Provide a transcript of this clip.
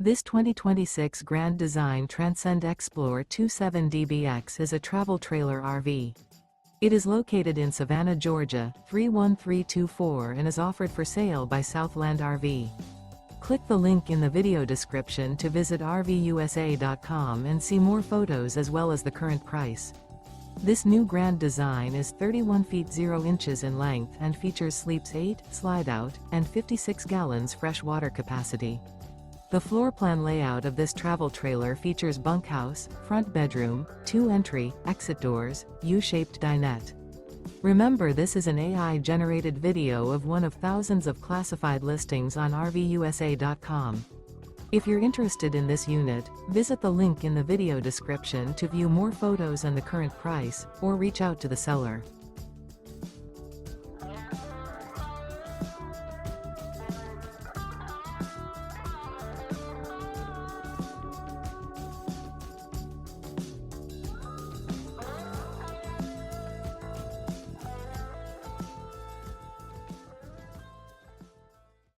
This 2026 Grand Design Transcend Xplor 27DBX is a travel trailer RV. It is located in Savannah, Georgia, 31324 and is offered for sale by Southland RV. Click the link in the video description to visit RVUSA.com and see more photos as well as the current price. This new Grand Design is 31 feet 0 inches in length and features sleeps 8, slide-out, and 56 gallons fresh water capacity. The floor plan layout of this travel trailer features bunkhouse, front bedroom, 2 entry, exit doors, U-shaped dinette. Remember, this is an AI-generated video of one of thousands of classified listings on RVUSA.com. If you're interested in this unit, visit the link in the video description to view more photos and the current price, or reach out to the seller.